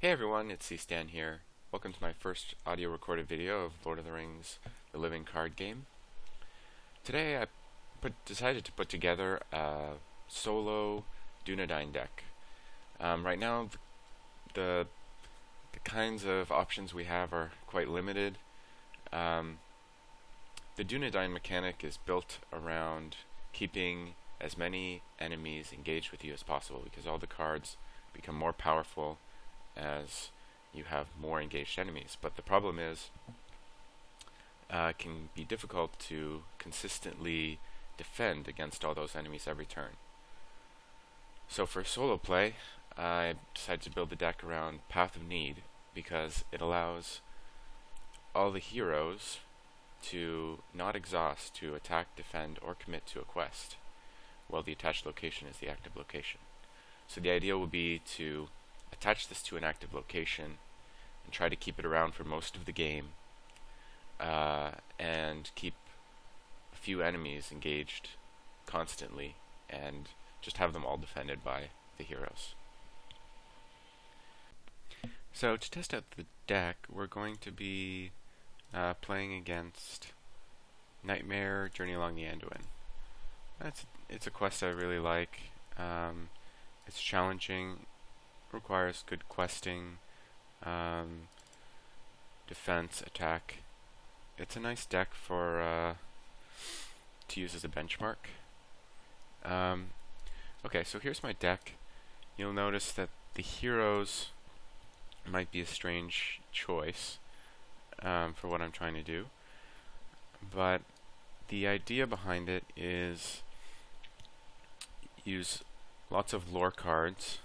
Hey everyone, it's C-Stan here. Welcome to my first audio recorded video of Lord of the Rings, the Living Card Game. Today I decided to put together a solo Dunedain deck. Right now the kinds of options we have are quite limited. Um, the Dunedain mechanic is built around keeping as many enemies engaged with you as possible because all the cards become more powerful as you have more engaged enemies. But the problem is, it can be difficult to consistently defend against all those enemies every turn. So for solo play, I decided to build the deck around Path of Need because it allows all the heroes to not exhaust to attack, defend, or commit to a quest, while the attached location is the active location. So the idea would be to attach this to an active location and try to keep it around for most of the game, and keep a few enemies engaged constantly and just have them all defended by the heroes. So to test out the deck, we're going to be playing against Nightmare Journey Along the Anduin. It's a quest I really like. It's challenging, requires good questing, defense, attack. It's a nice deck for to use as a benchmark. Okay, so here's my deck. You'll notice that the heroes might be a strange choice for what I'm trying to do, but the idea behind it is use lots of lore cards,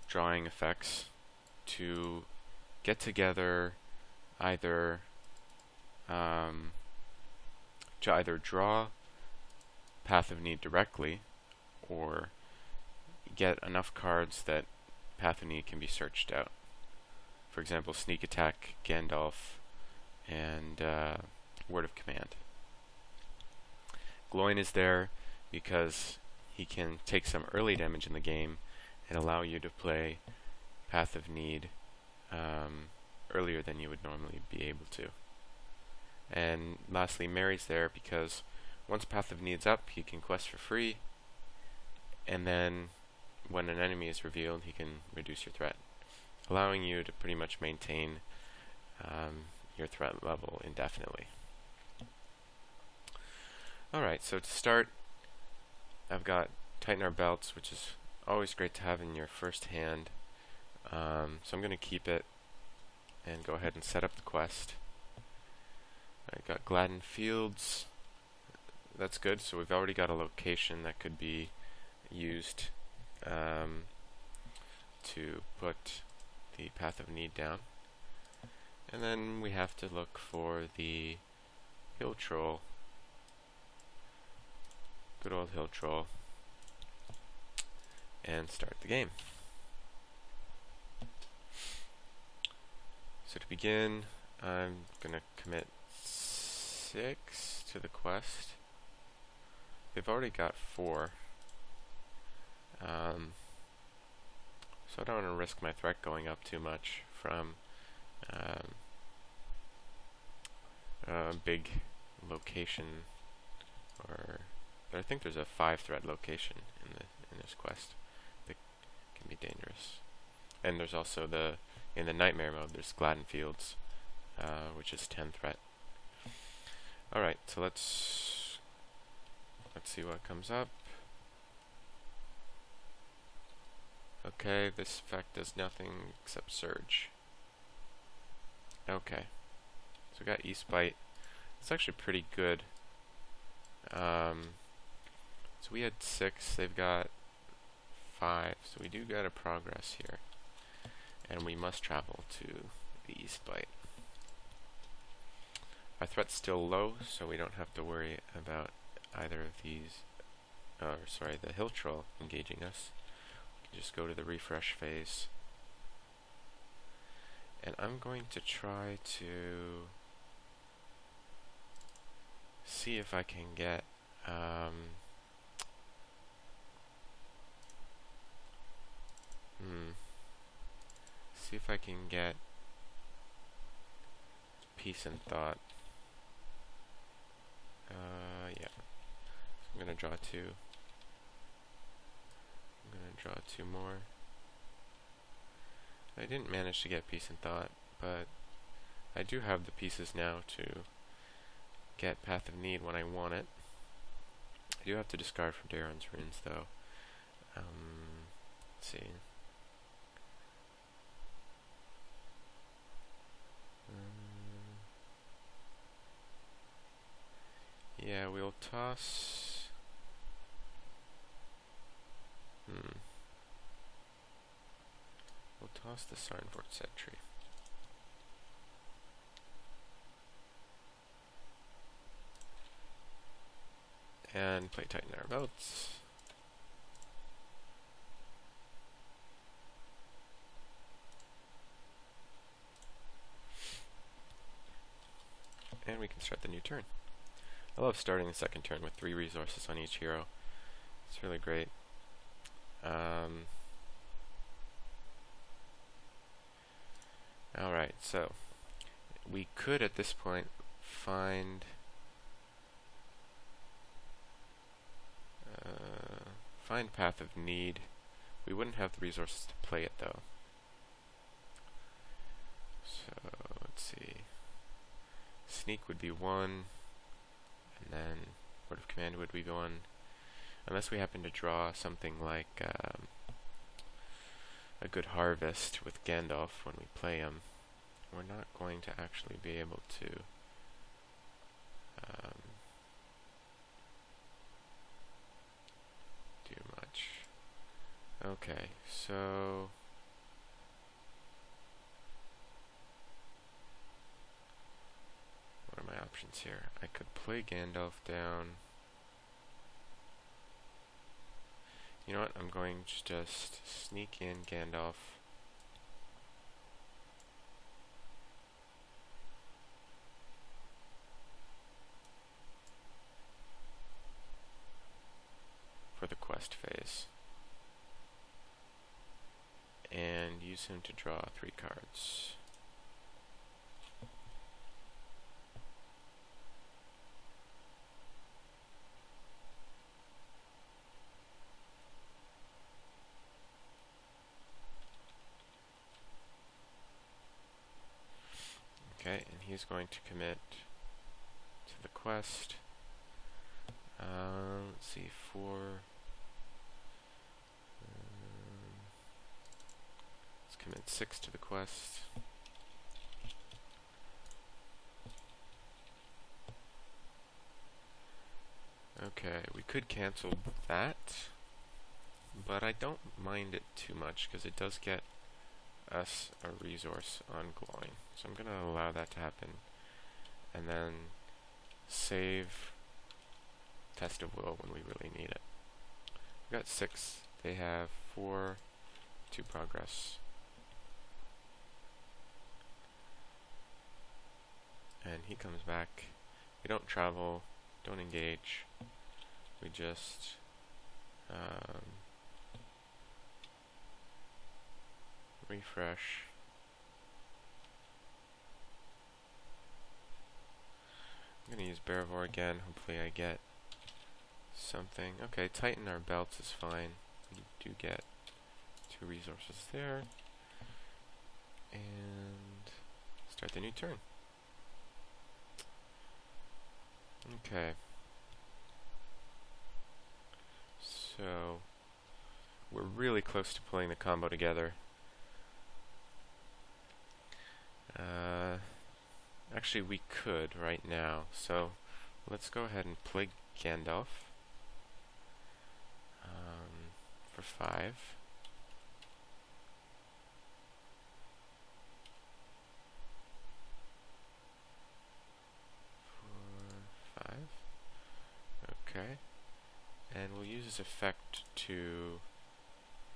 drawing effects to get together either to either draw Path of Need directly or get enough cards that Path of Need can be searched out. For example, Sneak Attack, Gandalf, and Word of Command. Gloin is there because he can take some early damage in the game and allow you to play Path of Need earlier than you would normally be able to. And lastly, Mary's there because once Path of Need's up, he can quest for free, and then when an enemy is revealed, he can reduce your threat, allowing you to pretty much maintain your threat level indefinitely. Alright, so to start, I've got Tighten Our Belts, which is always great to have in your first hand. So I'm going to keep it and go ahead and set up the quest. I got Gladden Fields. That's good, so we've already got a location that could be used to put the Path of Need down. And then we have to look for the Hill Troll. Good old Hill Troll. And start the game. So to begin, I'm going to commit 6 to the quest. They've already got 4. So I don't want to risk my threat going up too much from a big location, but I think there's a 5 threat location in this quest that can be dangerous. And there's also in the Nightmare mode, there's Gladden Fields, which is 10 threat. Alright, so let's see what comes up. Okay, this effect does nothing except surge. Okay, so we got East Bite. It's actually pretty good. So we had 6, they've got 5, so we do got a progress here. And we must travel to the East Bite. Our threat's still low, so we don't have to worry about either of these, the Hill Troll engaging us. We can just go to the refresh phase. And I'm going to try to see if I can get see if I can get peace and thought. Yeah. I'm gonna draw two. I'm gonna draw two more. I didn't manage to get peace and thought, but I do have the pieces now to get Path of Need when I want it. I do have to discard from Darren's runes, though. Let's see. Yeah, we'll toss... We'll toss the Sarnfort Sentry. And play tighten our belts. And we can start the new turn. I love starting the second turn with 3 resources on each hero. It's really great. Alright, so we could at this point find Path of Need. We wouldn't have the resources to play it though. So let's see. Sneak would be 1, and then Word of Command would be 1. Unless we happen to draw something like a good Harvest with Gandalf when we play him, we're not going to actually be able to do much. Okay, so what are my options here? I could play Gandalf down. You know what? I'm going to just sneak in Gandalf. For the quest phase. And use him to draw 3 cards. Okay, and he's going to commit to the quest. Let's see, 4. Let's commit 6 to the quest. Okay, we could cancel that, but I don't mind it too much because it does get us a resource on glowing. So I'm going to allow that to happen, and then save Test of Will when we really need it. We've got 6, they have 4, 2 progress. And he comes back. We don't travel, don't engage, we just refresh. I'm going to use Beravor again. Hopefully I get something. Okay, tighten our belts is fine. We do get 2 resources there. And start the new turn. Okay. So we're really close to pulling the combo together. Actually, we could right now. So let's go ahead and play Gandalf for 5. 4, 5. Okay. And we'll use this effect to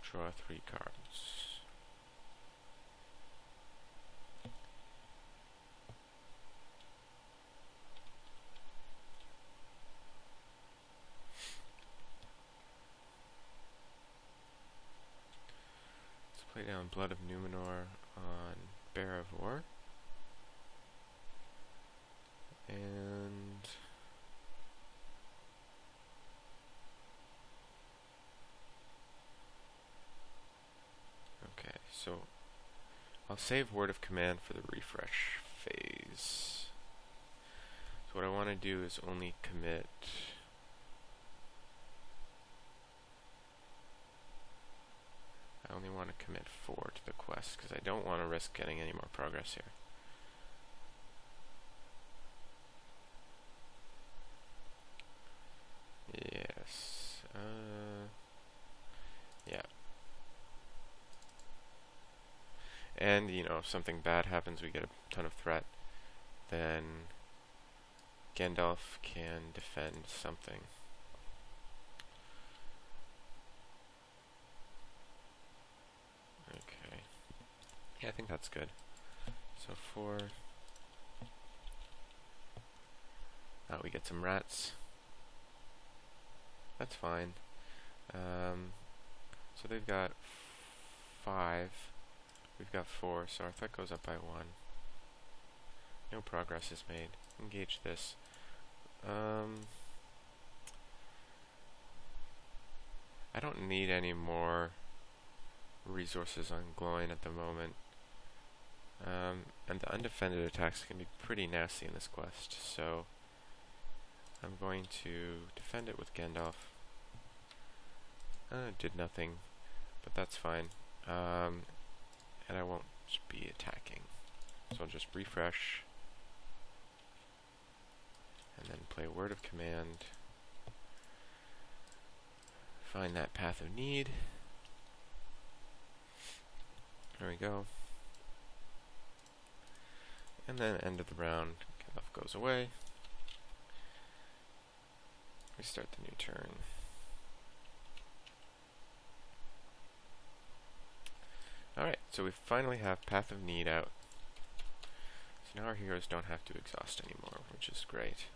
draw 3 cards. Play down Blood of Numenor. on Beravor. And okay, so I'll save word of command for the refresh phase. So what I want to do is only commit I only want to commit 4 to the quest because I don't want to risk getting any more progress here. Yes. Yeah. And, you know, if something bad happens, we get a ton of threat, then Gandalf can defend something. Okay. Yeah, I think that's good. So we get some rats. That's fine. So they've got 5. We've got 4, so our threat goes up by 1. No progress is made. Engage this. I don't need any more resources on glowing at the moment. And the undefended attacks can be pretty nasty in this quest, so I'm going to defend it with Gandalf. Did nothing, but that's fine. And I won't be attacking. So I'll just refresh, and then play Word of Command. Find that path of need. There we go. And then end of the round, Gandalf goes away. We start the new turn. Alright, so we finally have Path of Need out. So now our heroes don't have to exhaust anymore, which is great.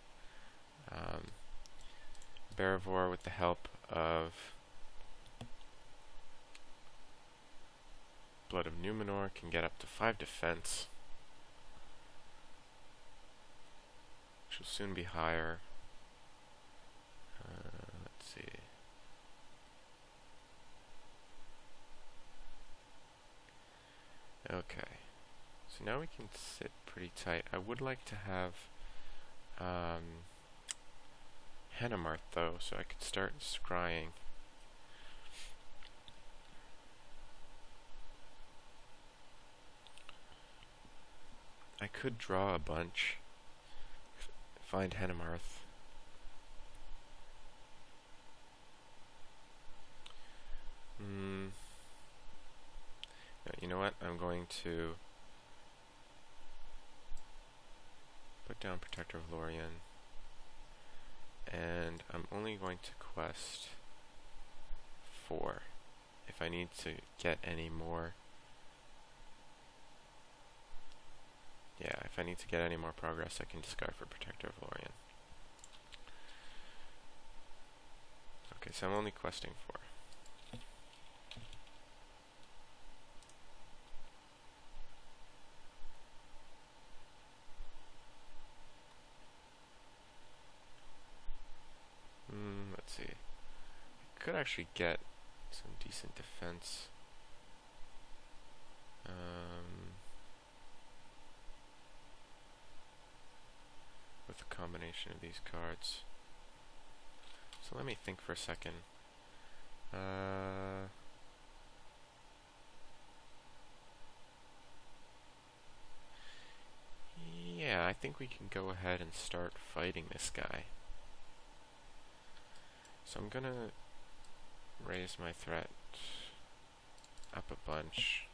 Beravor, with the help of Blood of Numenor, can get up to 5 defense, which will soon be higher. Let's see. Okay, so now we can sit pretty tight. I would like to have Hanemarth though, so I could start scrying. I could draw a bunch, find Hanemarth. You know what? I'm going to put down Protector of Lorien, and I'm only going to quest 4. If I need to get any more, if I need to get any more progress, I can discard for Protector of Lorien. Okay, so I'm only questing 4. Let's see. I could actually get some decent defense. With a combination of these cards. So let me think for a second. Yeah, I think we can go ahead and start fighting this guy. So I'm gonna raise my threat up a bunch.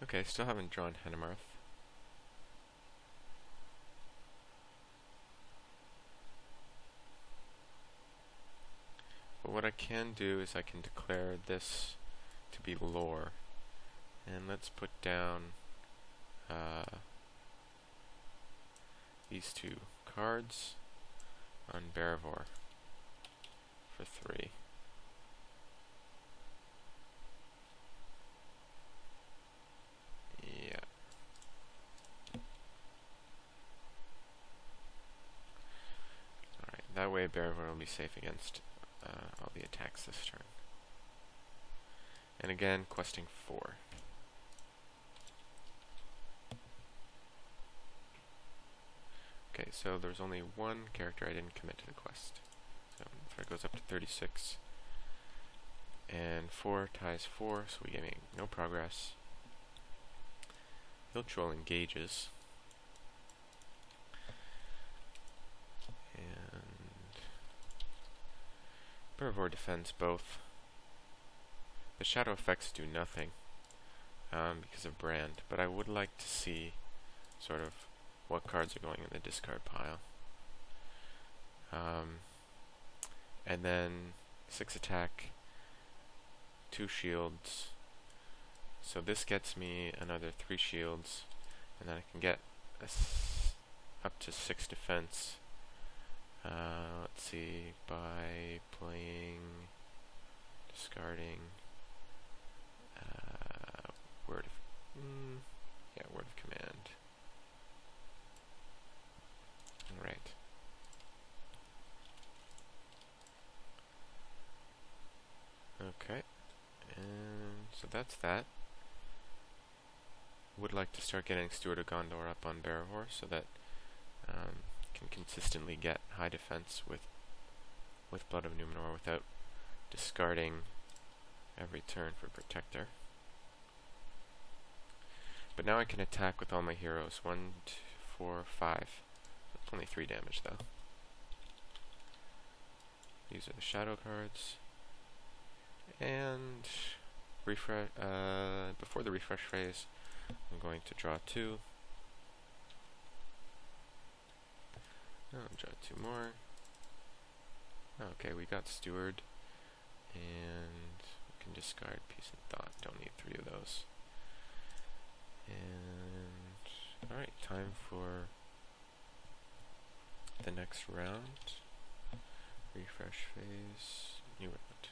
Okay, still haven't drawn Hanemarth. But what I can do is I can declare this to be lore. And let's put down these two cards on Beravor for 3. Yeah. Alright, that way Beravor will be safe against all the attacks this turn. And again, questing 4. Okay, so there's only one character I didn't commit to the quest. So threat goes up to 36. And 4 ties 4, so we gain no progress. Hill Troll engages. And Beravor defends both. The shadow effects do nothing because of Brand, but I would like to see sort of what cards are going in the discard pile. And then 6 attack, 2 shields. So this gets me another 3 shields, and then I can get up to 6 defense. Let's see, by playing, discarding, word of command. Alright. Okay. And so that's that. Would like to start getting Steward of Gondor up on Beravor so that can consistently get high defense with Blood of Numenor without discarding every turn for Protector. But now I can attack with all my heroes. 1, 2, 4, 5. That's only 3 damage though. These are the shadow cards. And refresh. Before the refresh phase, I'm going to draw 2. Oh, draw 2 more. Okay, we got Steward, and we can discard Peace and Thought. Don't need 3 of those. And alright, time for the next round. Refresh phase, new round.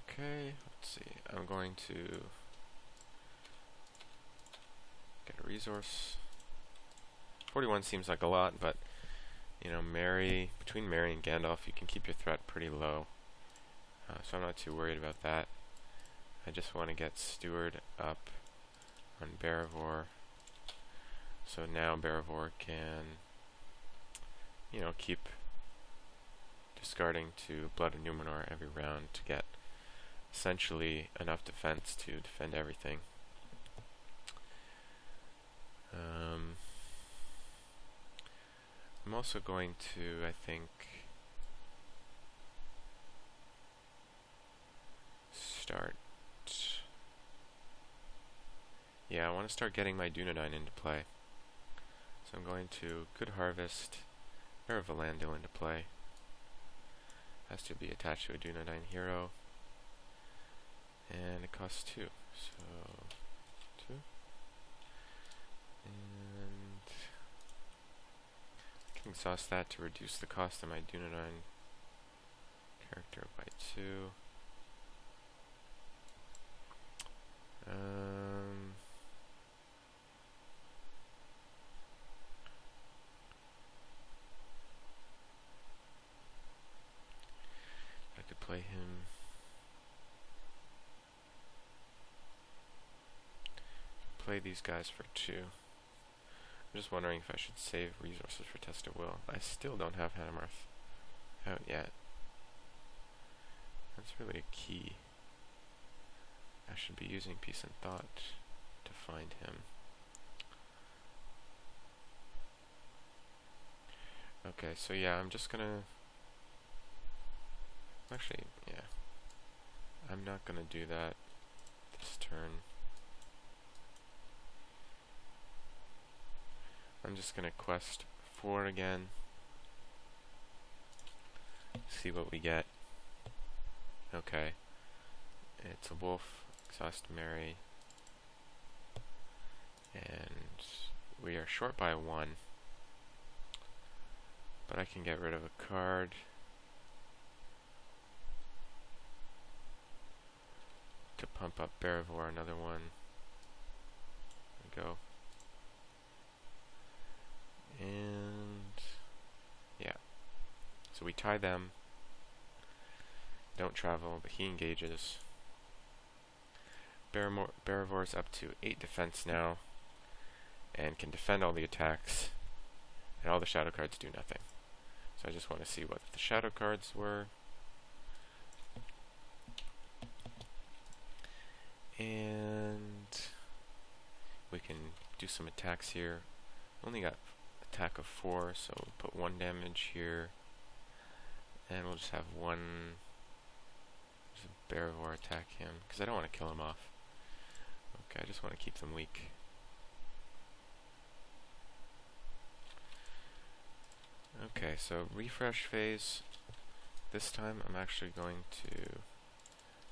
Okay, let's see. I'm going to get a resource. 41 seems like a lot, but you know, between Merry and Gandalf, you can keep your threat pretty low. So I'm not too worried about that. I just want to get Steward up on Beravor. So now Beravor can, you know, keep discarding to Blood of Numenor every round to get essentially enough defense to defend everything. I'm also going to, I think, start. Yeah, I want to start getting my Dunedain into play. So I'm going to Good Harvest, Beravor into play. Has to be attached to a Dunedain hero. And it costs 2. So 2. And I can exhaust that to reduce the cost of my Dunedain character by 2. I could play him. Play these guys for 2. I'm just wondering if I should save resources for Test of Will. I still don't have Hanamarth out yet. That's really a key. I should be using Peace and Thought to find him. Okay, so yeah, I'm just gonna... Actually, yeah. I'm not gonna do that this turn. I'm just gonna quest 4 again. see what we get. Okay. It's a wolf, exhaust Mary, and we are short by 1. But I can get rid of a card. To pump up Beravor, another one. There we go. And yeah. So we tie them. Don't travel, but he engages. Beravor's up to 8 defense now, and can defend all the attacks, and all the shadow cards do nothing. So I just want to see what the shadow cards were. And we can do some attacks here. Only got attack of 4, so we'll put 1 damage here. And we'll just have 1 Beravor attack him, because I don't want to kill him off. Okay, I just want to keep them weak. Okay, so refresh phase. This time I'm actually going to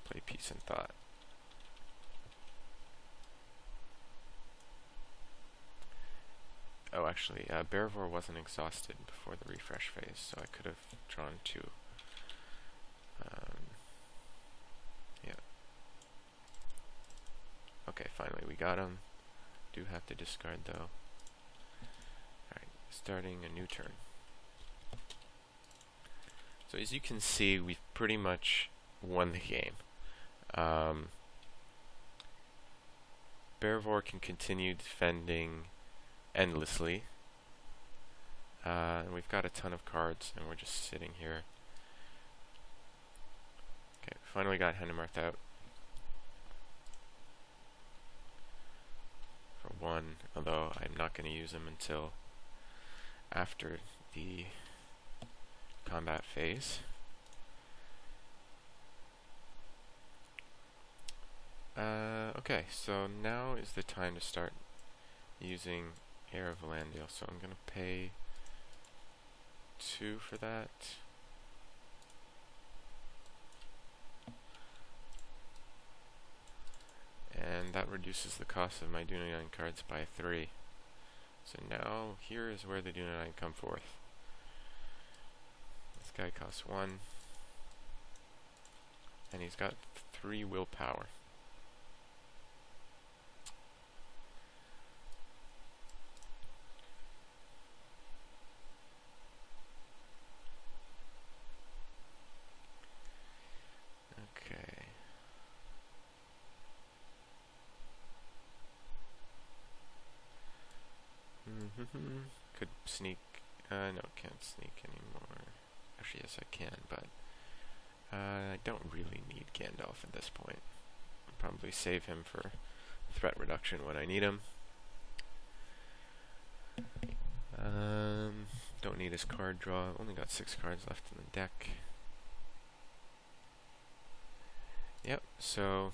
play Peace and Thought. Oh, actually, Beravor wasn't exhausted before the refresh phase, so I could have drawn 2. Yeah. Okay, finally we got him. Do have to discard though. Alright, starting a new turn. So as you can see, we've pretty much won the game. Beravor can continue defending endlessly. And we've got a ton of cards, and we're just sitting here. Okay, finally got Hennemarth out. For 1, although I'm not going to use him until after the combat phase. Okay, so now is the time to start using Heir of Valandale, so I'm going to pay 2 for that. And that reduces the cost of my Dunedain cards by 3. So now, here is where the Dunedain come forth. This guy costs 1. And he's got 3 willpower. Could sneak. No, can't sneak anymore. Actually, yes, I can, but I don't really need Gandalf at this point. I'll probably save him for threat reduction when I need him. Don't need his card draw. Only got 6 cards left in the deck. Yep, so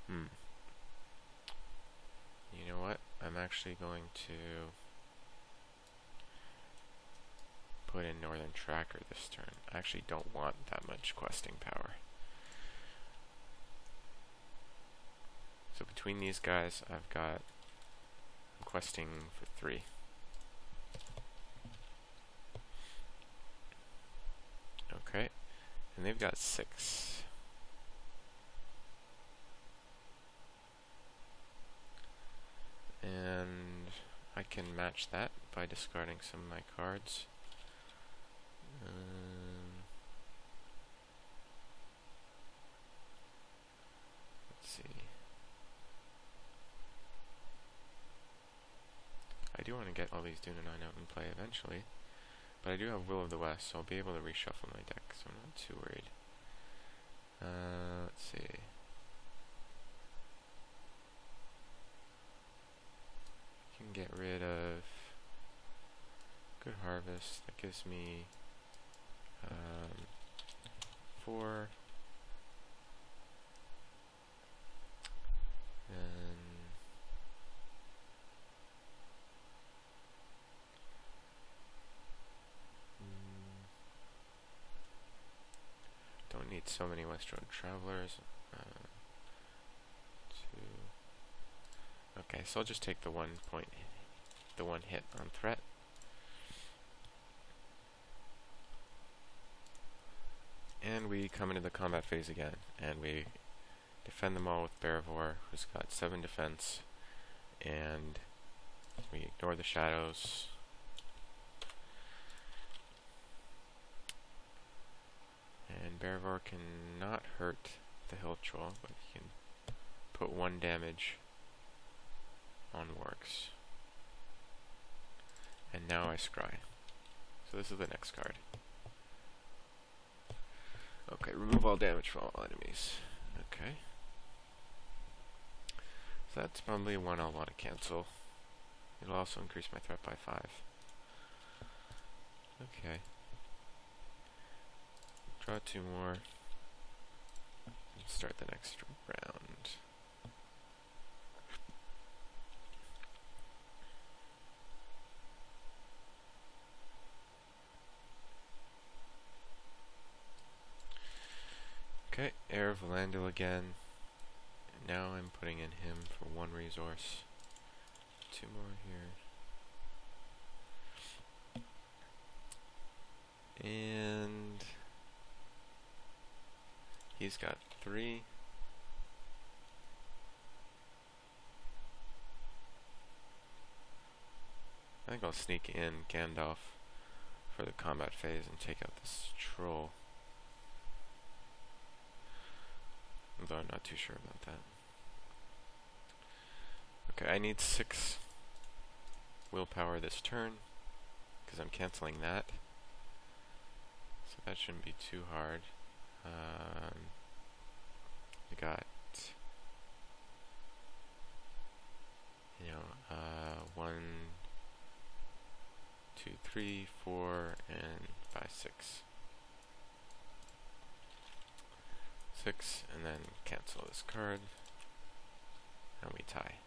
you know what? I'm actually going to put in Northern Tracker this turn. I actually don't want that much questing power. So between these guys, I'm questing for 3. Okay, and they've got 6. And I can match that by discarding some of my cards. Let's see. I do want to get all these Dunedain out in play eventually, but I do have Will of the West, so I'll be able to reshuffle my deck, so I'm not too worried. Let's see. Can get rid of Good Harvest. That gives me 4. And hate so many West Road Travelers. Okay, so I'll just take the one hit on threat. And we come into the combat phase again, and we defend them all with Beravor, who's got 7 defense, and we ignore the shadows. And Beravor cannot hurt the Hill Troll, but he can put 1 damage on Wargs. And now I scry. So this is the next card. Okay, remove all damage from all enemies. Okay. So that's probably one I'll want to cancel. It'll also increase my threat by 5. Okay. Draw 2 more. And start the next round. Okay, Heir of Valandil again. And now I'm putting in him for 1 resource. 2 more here. And he's got 3. I think I'll sneak in Gandalf for the combat phase and take out this troll. Although I'm not too sure about that. Okay, I need 6 willpower this turn, because I'm canceling that. So that shouldn't be too hard. We got, 1, 2, 3, 4, and 5, 6. 6, and then cancel this card, and we tie.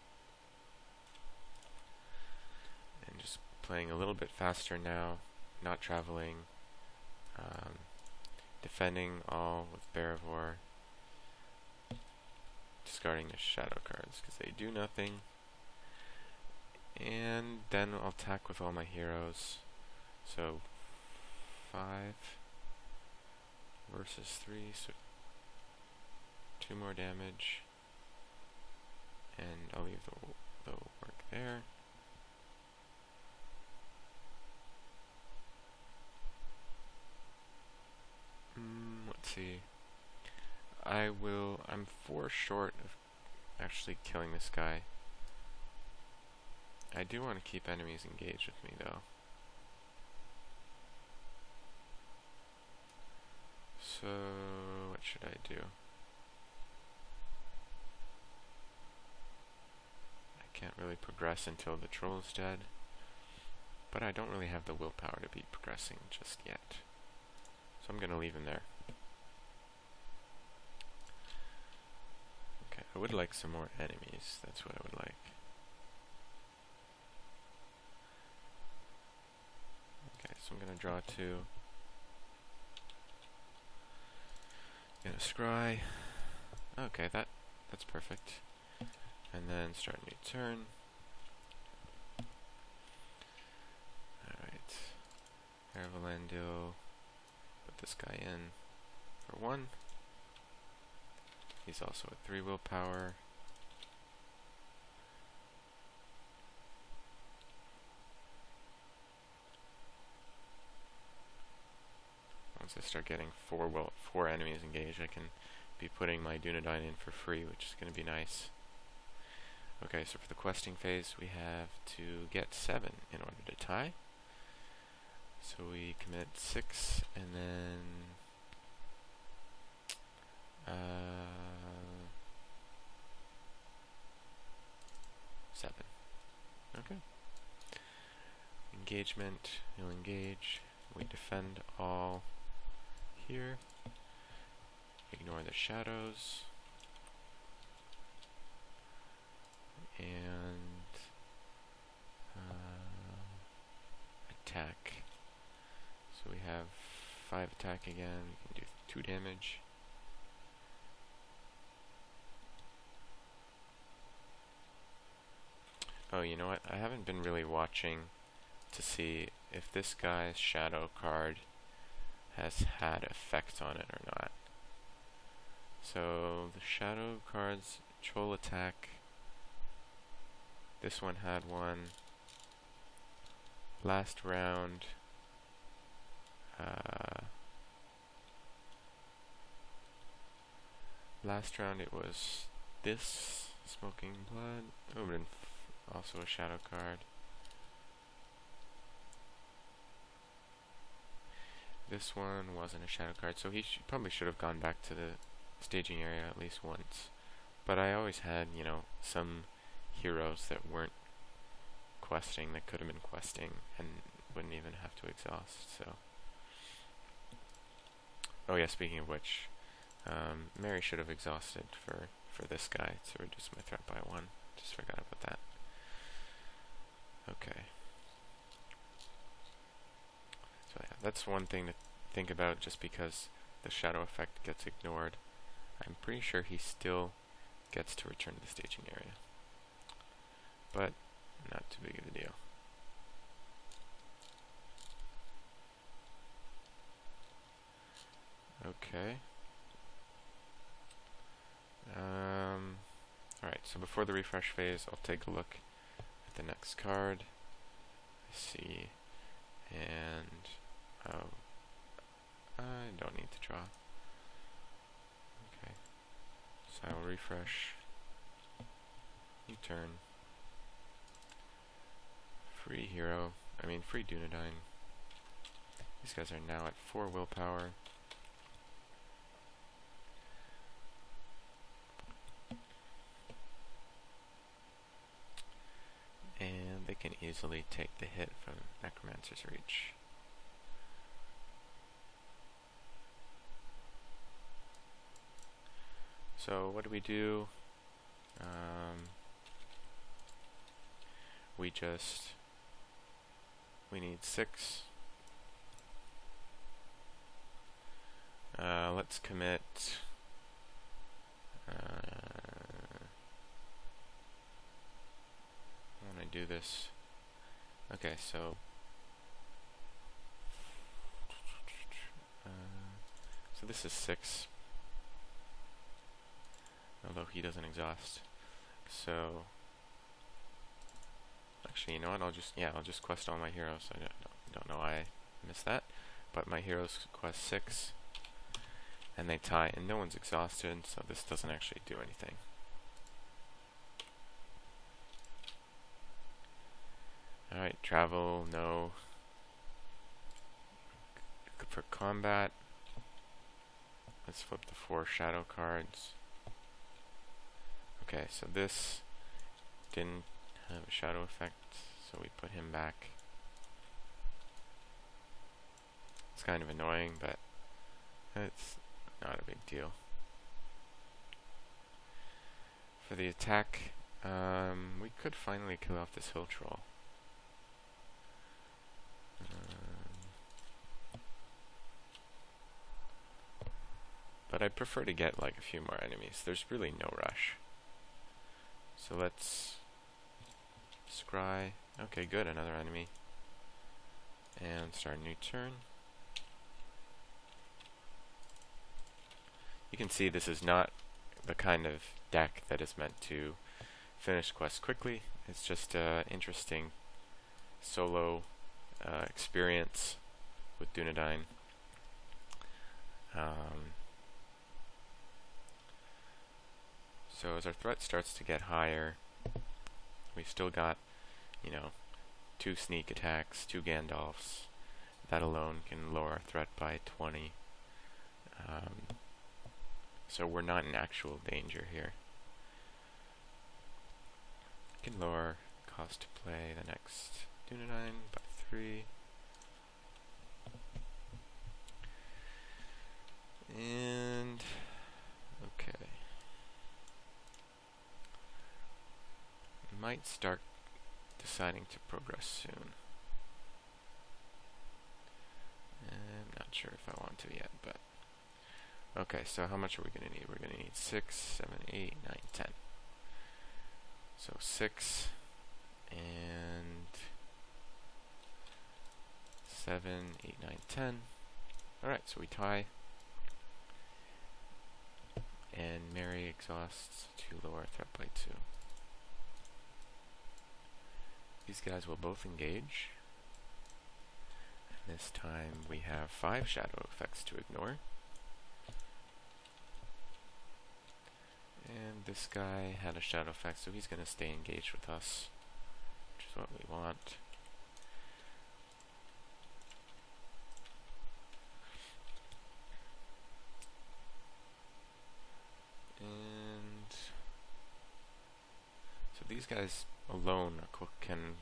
And just playing a little bit faster now, not traveling, defending all with Beravor, discarding the shadow cards because they do nothing, and then I'll attack with all my heroes. So 5 versus 3, so 2 more damage, and I'll leave the work there. Let's see. I'm 4 short of actually killing this guy. I do want to keep enemies engaged with me though. So, what should I do? Can't really progress until the troll's dead, but I don't really have the willpower to be progressing just yet, so I'm gonna leave him there. Okay, I would like some more enemies. That's what I would like. Okay, so I'm gonna draw 2. Gonna scry. Okay, that's perfect. And then start a new turn. Alright. Heir of Valandil. Put this guy in for 1. He's also at 3 willpower. Once I start getting 4 enemies engaged, I can be putting my Dunedain in for free, which is going to be nice. Okay, so for the questing phase, we have to get 7 in order to tie. So we commit 6, and then 7. Okay. Engagement, you'll engage. We defend all here. Ignore the shadows. And attack. So we have 5 attack again. We can do 2 damage. Oh, you know what? I haven't been really watching to see if this guy's shadow card has had effects on it or not. So the shadow cards, troll attack. This one had one. Last round. Last round it was this smoking blood. Oh, and also a shadow card. This one wasn't a shadow card, so he probably should have gone back to the staging area at least once. But I always had, you know, some heroes that weren't questing, that could have been questing, and wouldn't even have to exhaust, so. Oh yeah, speaking of which, Mary should have exhausted for this guy to reduce my threat by 1. Just forgot about that. Okay. So yeah, that's one thing to think about, just because the shadow effect gets ignored. I'm pretty sure he still gets to return to the staging area. But not too big of a deal. Okay. Alright, so before the refresh phase, I'll take a look at the next card. I see. And oh, I don't need to draw. Okay. So I'll refresh. New turn. Free hero. Free Dunedain. These guys are now at 4 willpower. And they can easily take the hit from Necromancer's Reach. So what do? We need 6. Let's commit. When I do this, okay, so this is 6. Although he doesn't exhaust. So actually, you know what? I'll just quest all my heroes. I don't know why I missed that, but my heroes quest 6, and they tie, and no one's exhausted, so this doesn't actually do anything. Alright, travel, no. For combat, let's flip the 4 shadow cards. Okay, so this didn't have a shadow effect, so we put him back. It's kind of annoying, but it's not a big deal. For the attack, we could finally kill off this hill troll. But I'd prefer to get like a few more enemies. There's really no rush. So let's scry. Okay, good, another enemy. And start a new turn. You can see this is not the kind of deck that is meant to finish quests quickly. It's just an interesting solo experience with Dunedain. So as our threat starts to get higher, we've still got, 2 sneak attacks, 2 Gandalfs. That alone can lower our threat by 20. So we're not in actual danger here. We can lower cost to play the next Dunedain by 3. And okay. Might start deciding to progress soon. I'm not sure if I want to yet, but okay, so how much are we going to need? We're going to need 6, 7, 8, 9, 10. So 6 and 7, 8, 9, 10. Alright, so we tie. And Mary exhausts to lower threat by 2. These guys will both engage. And this time we have 5 shadow effects to ignore. And this guy had a shadow effect, so he's going to stay engaged with us, which is what we want. And so these guys alone can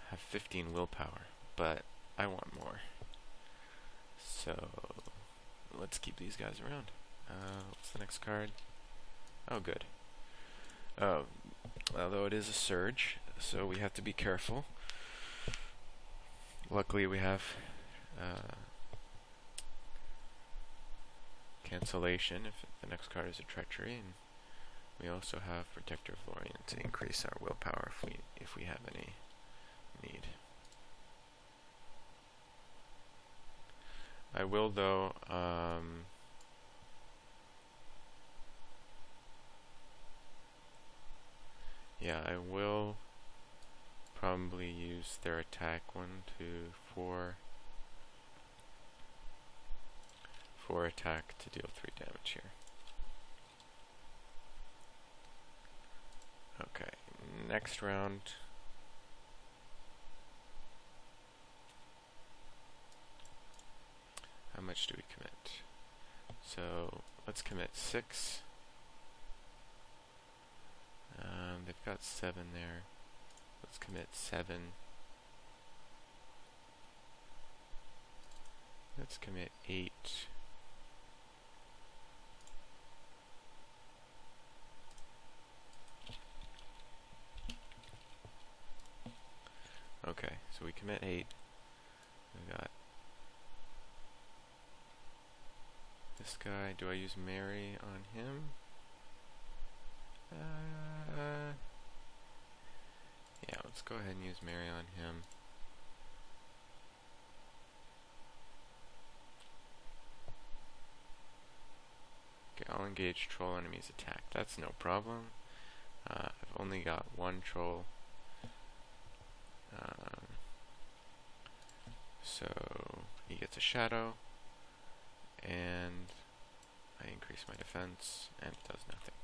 have 15 willpower, but I want more. So let's keep these guys around. What's the next card? Oh, good. Although it is a surge, so we have to be careful. Luckily we have cancellation if the next card is a treachery, and we also have Protector of Lorien to increase our willpower if we have any need. I will, though, yeah, I will probably use their attack 1, 2, 4 attack to deal 3 damage here. Okay, next round. How much do we commit? So let's commit 6. They've got 7 there. Let's commit 7. Let's commit 8. Okay, so we commit 8. We got this guy. Do I use Mary on him? Yeah, let's go ahead and use Mary on him. Okay, I'll engage troll enemies attack. That's no problem. I've only got 1 troll. So he gets a shadow, and I increase my defense, and it does nothing.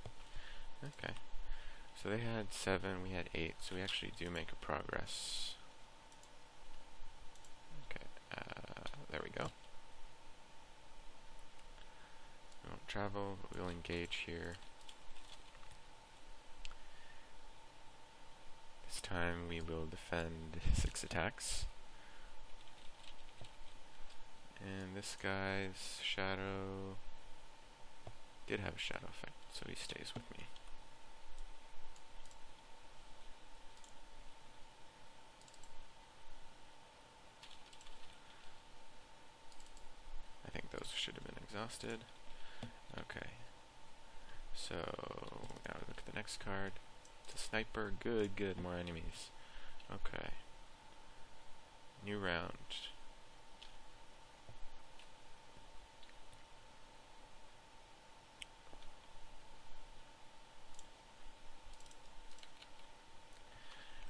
Okay. So they had 7, we had 8, so we actually do make a progress. Okay, there we go. We won't travel, but we'll engage here. This time we will defend 6 attacks. And this guy's shadow did have a shadow effect, so he stays with me. I think those should have been exhausted. Okay. So now we look at the next card. It's a sniper. Good, good, more enemies. Okay. New round.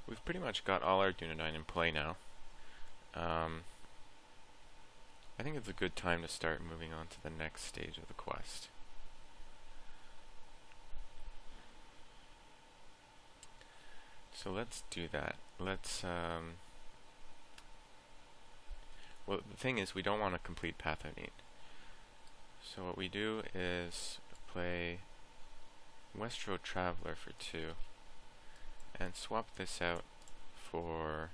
We've pretty much got all our Dunedain in play now. I think it's a good time to start moving on to the next stage of the quest. So let's do that. Let's, well, the thing is, we don't want to complete Path of Need. So what we do is play Westro Traveler for 2. And swap this out for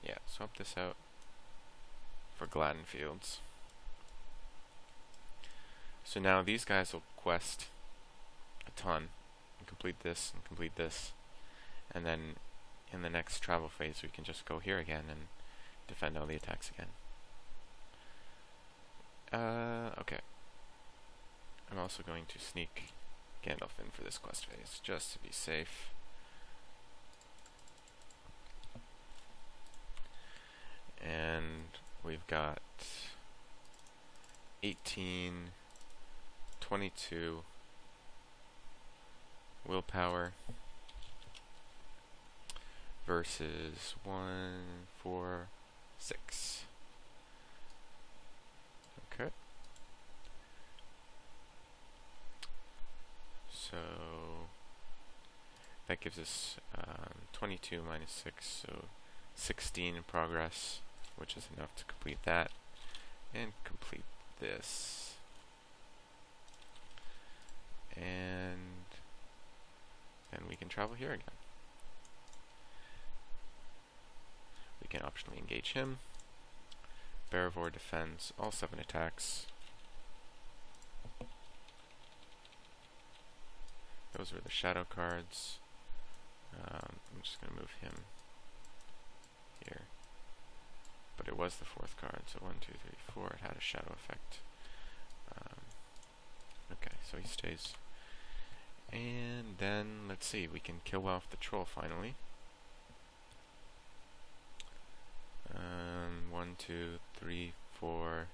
yeah, swap this out for Gladden Fields. So now these guys will quest a ton and complete this and complete this, and then in the next travel phase we can just go here again and defend all the attacks again. Okay. I'm also going to sneak Gandalf in for this quest phase, just to be safe. And we've got 18, 22 willpower versus 1, 4, 6. Okay. So that gives us 22 minus 6, so 16 in progress, which is enough to complete that and complete this. And then we can travel here again. We can optionally engage him. Beravor defends all 7 attacks. Those are the shadow cards. I'm just going to move him here. But it was the 4th card, so 1, 2, 3, 4. It had a shadow effect. Okay, so he stays. And then, let's see, we can kill off the troll finally. 1, 2, 3, 4,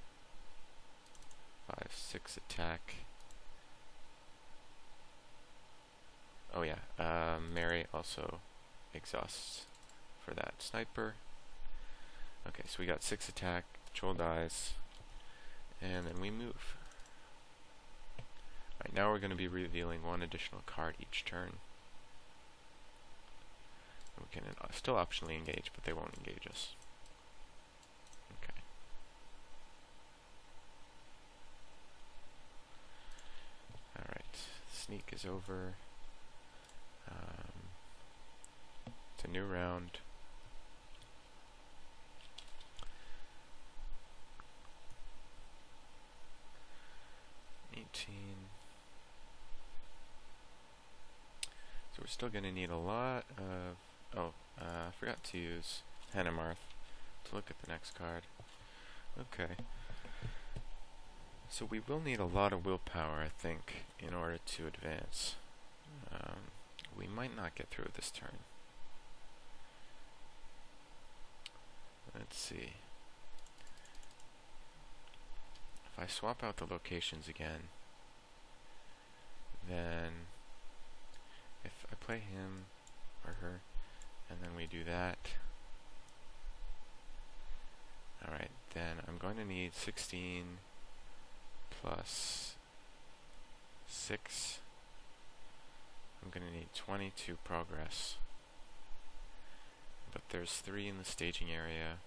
5, 6 attack. Oh yeah, Mary also exhausts for that sniper. Okay, so we got 6 attack, troll dies, and then we move. Alright, now we're going to be revealing 1 additional card each turn. We can still optionally engage, but they won't engage us. Okay. Alright, sneak is over. It's a new round. So we're still going to need a lot of... I forgot to use Hanemarth to look at the next card. Okay. So we will need a lot of willpower, I think, in order to advance. We might not get through this turn. Let's see. If I swap out the locations again, then if I play him or her, and then we do that, alright, then I'm going to need 16 plus 6. I'm going to need 22 progress. But there's 3 in the staging area,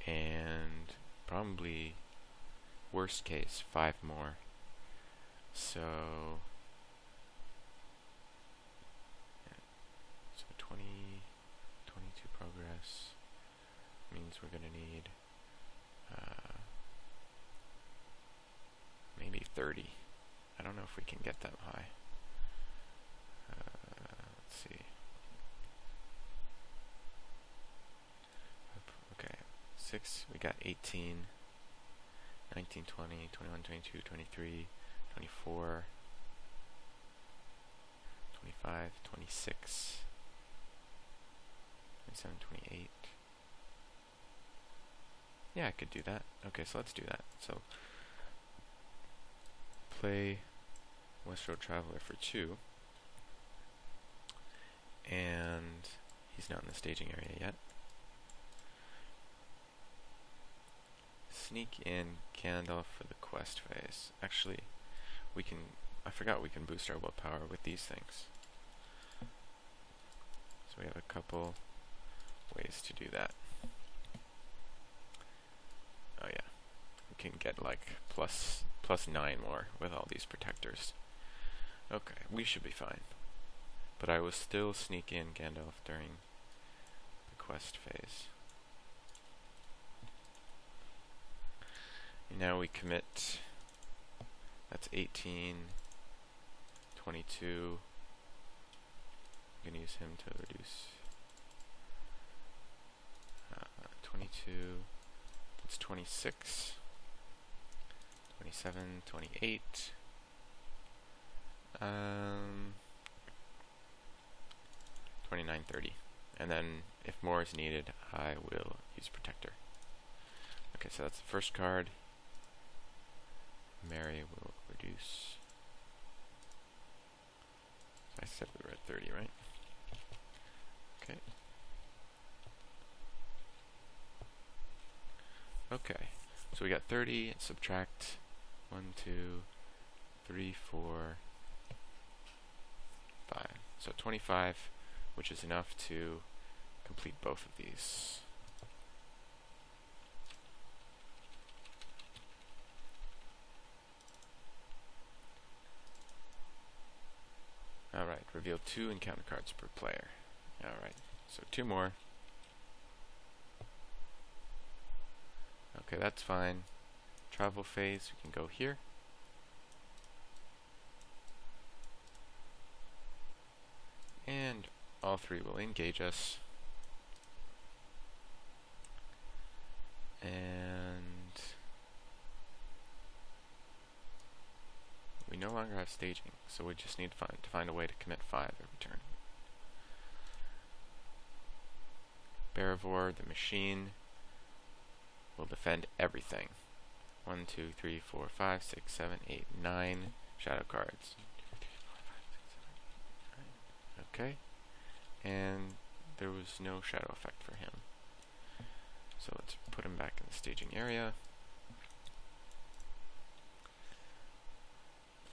and probably, worst case, 5 more. So, yeah. So 20, 22 progress means we're going to need maybe 30. I don't know if we can get that high. Let's see. Okay, 6, we got 18, 19, 20, 21, 22, 23, 24, 25, 26, 27, 28. Yeah, I could do that. Okay, so let's do that. So, play Westroad Traveler for 2. And he's not in the staging area yet. Sneak in Gandalf for the quest phase. Actually, we can... I forgot we can boost our willpower with these things. So we have a couple ways to do that. Oh yeah. We can get like plus 9 more with all these protectors. Okay, we should be fine. But I will still sneak in Gandalf during the quest phase. And now we commit. That's 18, 22. I'm going to use him to reduce 22. It's 26, 27, 28. 29, 30. And then, if more is needed, I will use Protector. Okay, so that's the first card. Mary will reduce. So I said we were at 30, right? Okay. Okay, so we got 30, subtract 1, 2, 3, 4, 5. So 25, which is enough to complete both of these. Alright, reveal 2 encounter cards per player. Alright, so 2 more. Okay, that's fine. Travel phase, we can go here. And all 3 will engage us. And we no longer have staging, so we just need to find a way to commit 5 every turn. Beravor, the machine, will defend everything. 1, 2, 3, 4, 5, 6, 7, 8, 9 shadow cards. Okay, and there was no shadow effect for him. So let's put him back in the staging area.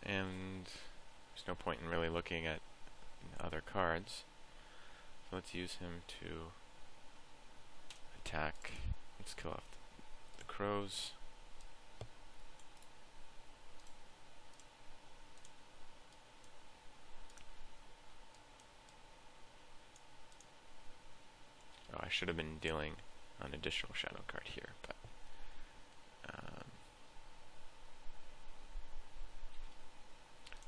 And there's no point in really looking at other cards. So let's use him to attack. Let's kill off the crows. Oh, I should have been dealing an additional shadow card here, but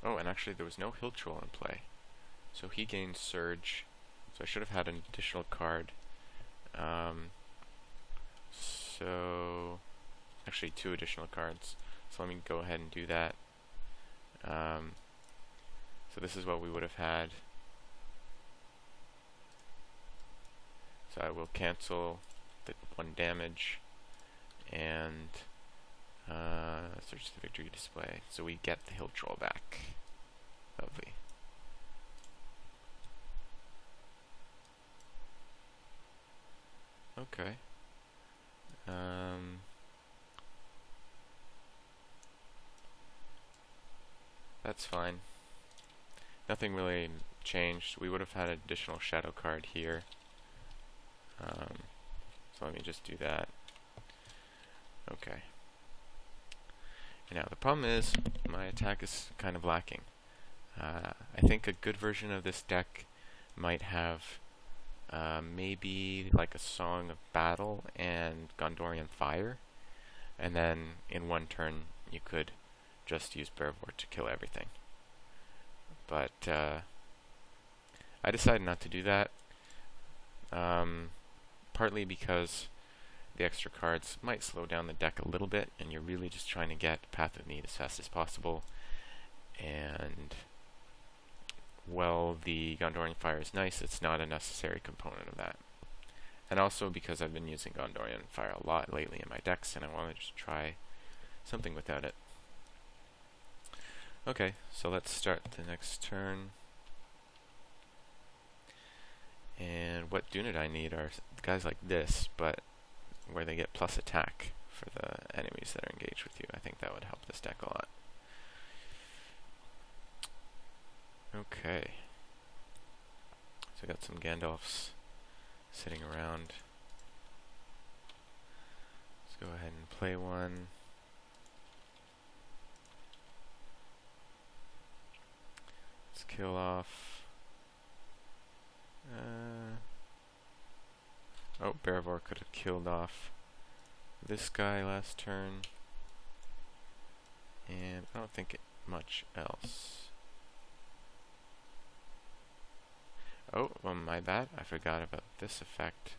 oh, and actually there was no hill troll in play, so he gained surge. So I should have had an additional card. So actually 2 additional cards. So let me go ahead and do that. So this is what we would have had. So I will cancel the 1 damage and search the victory display. So we get the hill troll back. Lovely. Okay. That's fine. Nothing really changed. We would have had an additional shadow card here. So let me just do that. Okay. Now the problem is my attack is kind of lacking. I think a good version of this deck might have maybe like a Song of Battle and Gondorian Fire, and then in 1 turn you could just use Beravor to kill everything. But I decided not to do that, partly because the extra cards might slow down the deck a little bit, and you're really just trying to get Path of Need as fast as possible. And while the Gondorian Fire is nice, it's not a necessary component of that. And also because I've been using Gondorian Fire a lot lately in my decks, and I wanted to try something without it. Okay, so let's start the next turn. And what Dunedain need are guys like this, but where they get plus attack for the enemies that are engaged with you. I think that would help this deck a lot. Okay. So I got some Gandalfs sitting around. Let's go ahead and play one. Let's kill off. Oh, Beravor could have killed off this guy last turn. And I don't think much else. Oh, well, my bad. I forgot about this effect.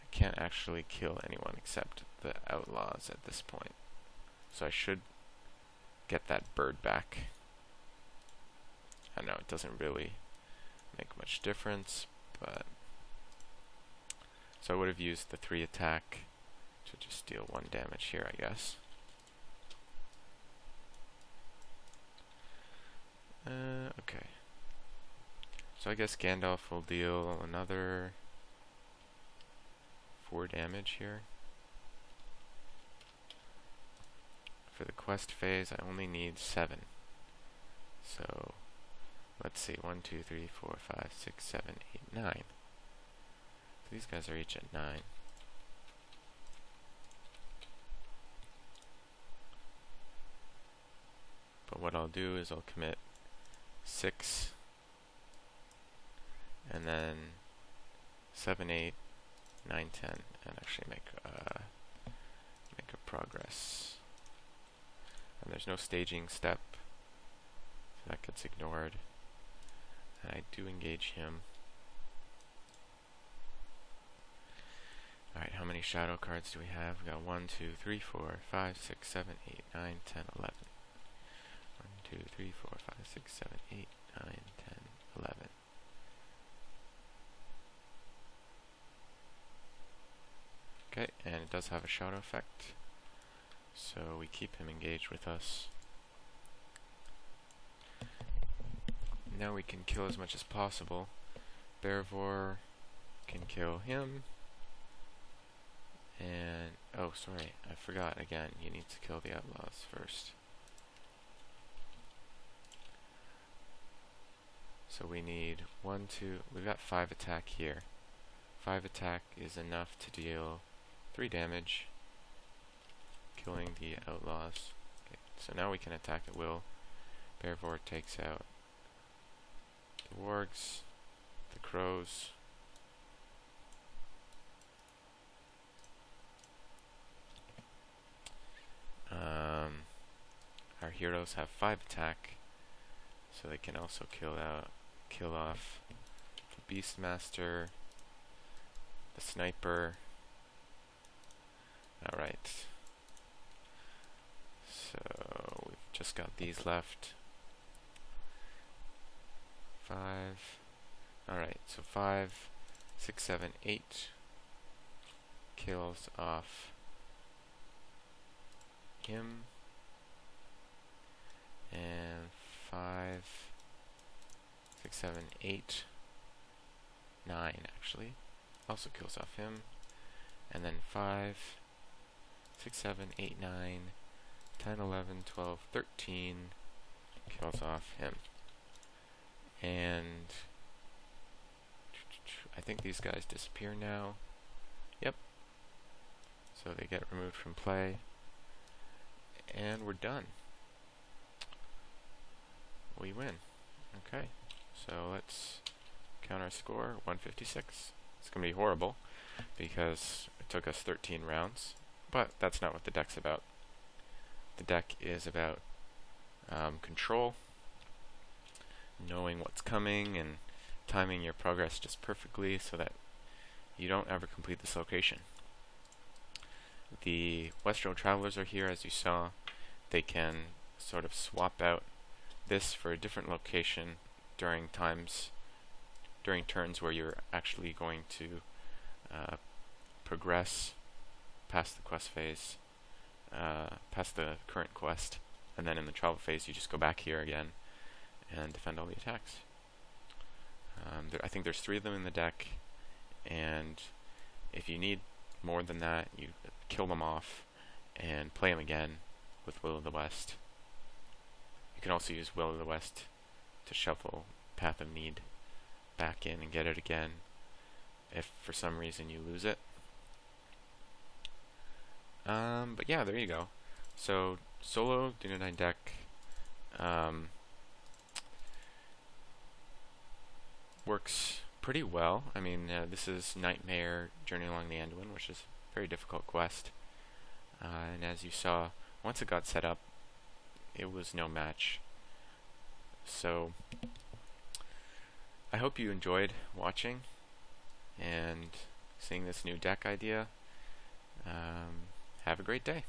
I can't actually kill anyone except the outlaws at this point. so I should get that bird back. I know it doesn't really make much difference, but so I would have used the 3 attack to just deal 1 damage here, I guess. Okay. So I guess Gandalf will deal another 4 damage here. For the quest phase, I only need 7. So let's see, 1, 2, 3, 4, 5, 6, 7, 8, 9. So these guys are each at 9. But what I'll do is I'll commit 6, and then 7, 8, 9, 10, and actually make a progress. And there's no staging step, so that gets ignored. And I do engage him. Alright, how many shadow cards do we have? We got 1, 2, 3, 4, 5, 6, 7, 8, 9, 10, 11. 1, 2, 3, 4, 5, 6, 7, 8, 9, 10, 11. Okay, and it does have a shadow effect, so we keep him engaged with us. Now we can kill as much as possible. Beravor can kill him. And, oh sorry, I forgot again, you need to kill the outlaws first. So we need 1, 2, we've got 5 attack here. 5 attack is enough to deal 3 damage, killing the outlaws. Okay, so now we can attack at will. Beravor takes out the wargs, the crows. Our heroes have 5 attack, so they can also kill off the Beastmaster, the sniper. Alright, so we've just got these left. 5. Alright, so 5, 6, 7, 8 kills off him. And 5, 6, 7, 8, 9 actually also kills off him. And then 5, 6, 7, 8, 9, 10, 11, 12, 13 kills off him. And I think these guys disappear now. Yep. So they get removed from play. And we're done. We win. Okay. So let's count our score. 156. It's going to be horrible because it took us 13 rounds. But that's not what the deck's about. The deck is about control, knowing what's coming, and timing your progress just perfectly so that you don't ever complete this location. The Westro Travelers are here, as you saw. They can sort of swap out this for a different location during turns where you're actually going to progress past the quest phase, past the current quest, and then in the travel phase you just go back here again and defend all the attacks. I think there's 3 of them in the deck, and if you need more than that, you kill them off and play them again with Will of the West. You can also use Will of the West to shuffle Path of Need back in and get it again if for some reason you lose it. But yeah, there you go. So solo Dunedain deck. Works pretty well. I mean, this is Nightmare Journey Along the Anduin, which is a very difficult quest. And as you saw, once it got set up, it was no match. So I hope you enjoyed watching and seeing this new deck idea. Have a great day.